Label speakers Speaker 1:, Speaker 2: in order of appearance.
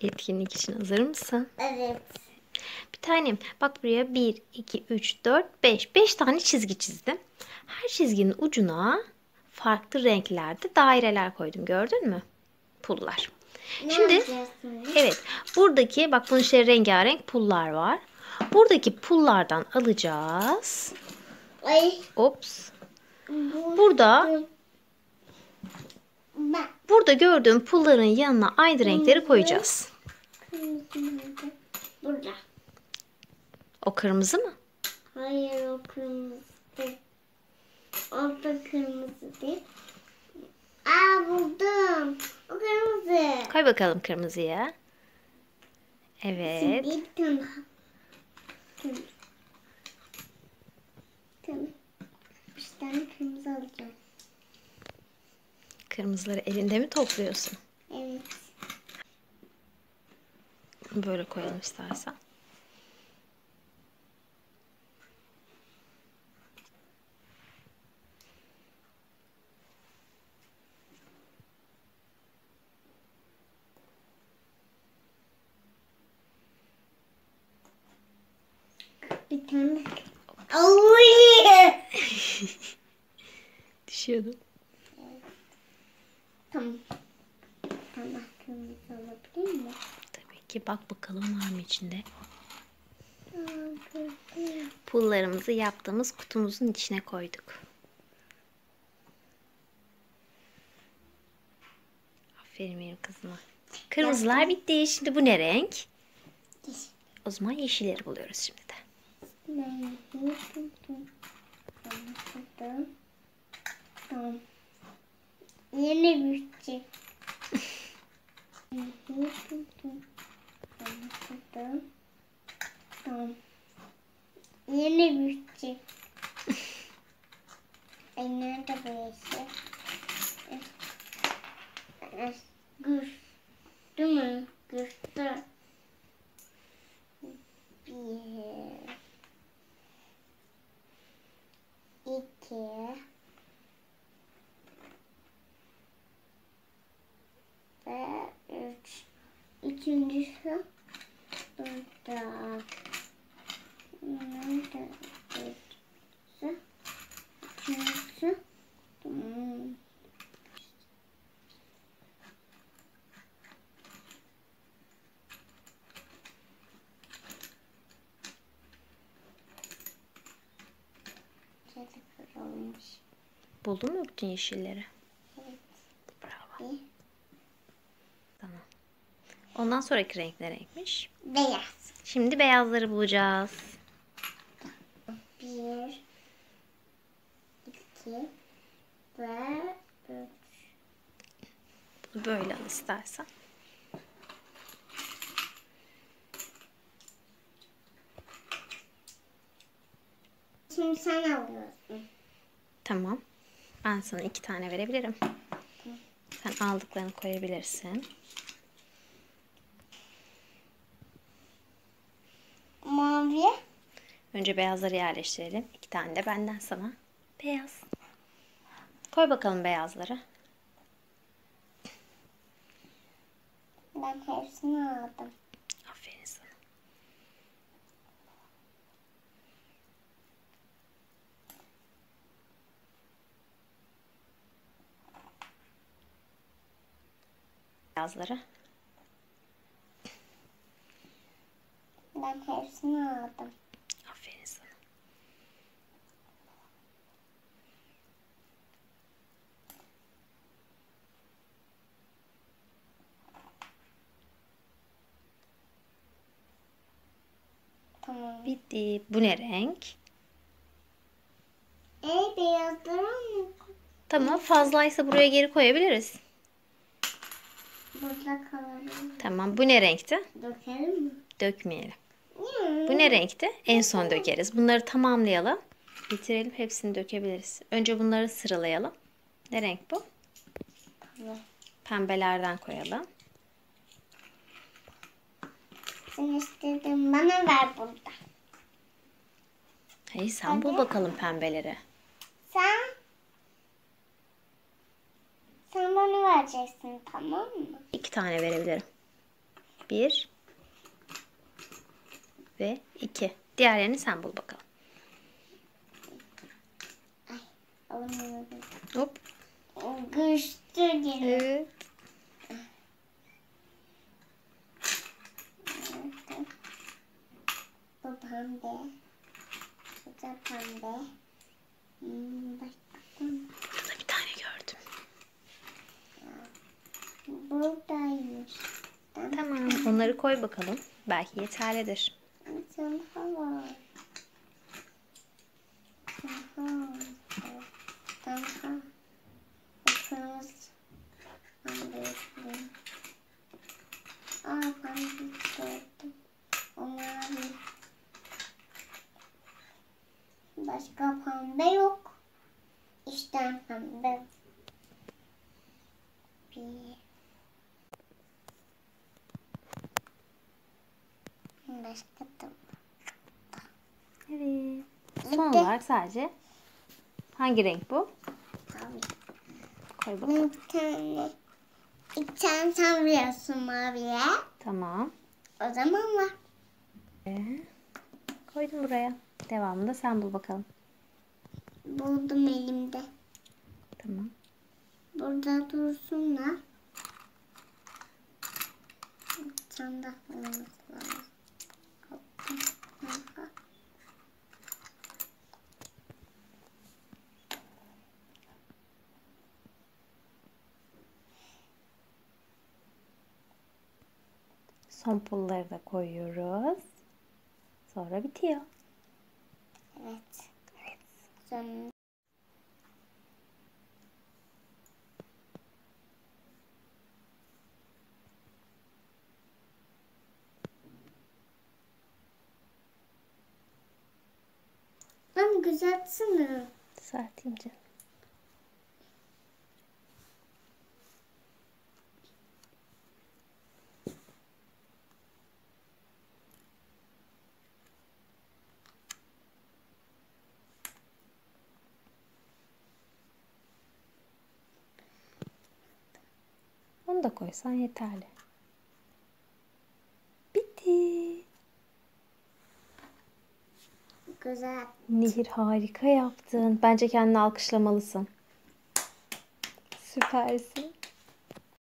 Speaker 1: etkinlik için hazır mısın?
Speaker 2: Evet.
Speaker 1: Bir tanem bak buraya 1, 2, 3, 4, 5. 5 tane çizgi çizdim. Her çizginin ucuna farklı renklerde daireler koydum. Gördün mü? Pullar. Şimdi evet buradaki bak bunun işte rengarenk pullar var. Buradaki pullardan alacağız.
Speaker 2: Ay.
Speaker 1: Ops. Burada gördüğüm pulların yanına aynı renkleri koyacağız.
Speaker 2: Burada.
Speaker 1: O kırmızı mı?
Speaker 2: Hayır, o kırmızı değil. Orada kırmızı değil. Aa, buldum. O kırmızı.
Speaker 1: Koy bakalım kırmızıya. Evet.
Speaker 2: Şimdi tamam. Tamam. Bir tane kırmızı alacağım.
Speaker 1: Kırmızıları elinde mi topluyorsun?
Speaker 2: Evet.
Speaker 1: Böyle koyalım istersen.
Speaker 2: Bir tane. Oy!
Speaker 1: Düşüyordum.
Speaker 2: Tamam. Tamam. Kırmızı alabilir miyim?
Speaker 1: Tabii ki bak bakalım var mı içinde.
Speaker 2: Kırmızı.
Speaker 1: Pullarımızı yaptığımız kutumuzun içine koyduk. Aferin benim kızıma. Kırmızılar bitti. Şimdi bu ne renk? O zaman yeşilleri buluyoruz şimdi de.
Speaker 2: Tamam. Yeni bütçe. Tamam. Yeni bütçe. Ay, nerede bu yeşil? Gür. Değil mi? Gür'de. Bir. İki. Ve üç. Üçüncüsü burada. Nerede? Üçüncüsü. Tamam. Olmuş.
Speaker 1: Buldun mu bütün yeşilleri?
Speaker 2: Evet.
Speaker 1: Bravo. Tamam. Ondan sonraki renk ne renkmiş?
Speaker 2: Beyaz.
Speaker 1: Şimdi beyazları bulacağız.
Speaker 2: Bir, iki ve üç.
Speaker 1: Bunu böyle al istersen.
Speaker 2: Şimdi sen alıyorsun.
Speaker 1: Tamam. Ben sana 2 tane verebilirim. Sen aldıklarını koyabilirsin.
Speaker 2: Mavi.
Speaker 1: Önce beyazları yerleştirelim. 2 tane de benden sana. Beyaz. Koy bakalım beyazları.
Speaker 2: Ben hepsini aldım.
Speaker 1: Aferin sana. Beyazları.
Speaker 2: Ben hepsini aldım.
Speaker 1: Aferin sana.
Speaker 2: Tamam.
Speaker 1: Bitti. Bu ne renk?
Speaker 2: Beyazları mı?
Speaker 1: Tamam, fazlaysa buraya geri koyabiliriz.
Speaker 2: Burada kalalım.
Speaker 1: Tamam, bu ne renkti?
Speaker 2: Dökelim mi?
Speaker 1: Dökmeyelim. Bu ne renkti? En son dökeriz. Bunları tamamlayalım. Bitirelim. Hepsini dökebiliriz. Önce bunları sıralayalım. Ne renk bu?
Speaker 2: Tamam.
Speaker 1: Pembelerden koyalım.
Speaker 2: Sen istedin, bana ver burada.
Speaker 1: Hayır, sen bul bakalım pembeleri.
Speaker 2: Sen bana vereceksin, tamam mı?
Speaker 1: 2 tane verebilirim. 1 ve 2. Diğerlerini sen bul bakalım.
Speaker 2: Olmadı.
Speaker 1: Hop.
Speaker 2: Güçlü geliyor.
Speaker 1: Evet.
Speaker 2: Bu pembe. Bu da pembe.
Speaker 1: Burada bir tane gördüm.
Speaker 2: Buradaymış.
Speaker 1: Tamam. Onları koy bakalım. Belki yeterlidir.
Speaker 2: Daha var. Daha. Bakıyoruz. Pembe. Pembe gördüm. O mavi. Başka pembe yok. İşte pembe. Başka da.
Speaker 1: Evet. Son olarak sadece hangi renk bu?
Speaker 2: Mavi.
Speaker 1: Koy bakalım.
Speaker 2: İki tane sen biliyorsun maviye.
Speaker 1: Tamam.
Speaker 2: O zaman var.
Speaker 1: Koydum buraya. Devamını da sen bul bakalım.
Speaker 2: Buldum elimde.
Speaker 1: Tamam.
Speaker 2: Burada dursunlar. Sen de olması lazım.
Speaker 1: Son pulları da koyuyoruz. Sonra bitiyor.
Speaker 2: Evet. Sonra ben güzeltsene.
Speaker 1: Düzelteyim canım. Onu da koysan yeterli. Bitti.
Speaker 2: Güzel.
Speaker 1: Nehir harika yaptın. Bence kendini alkışlamalısın. Süpersin.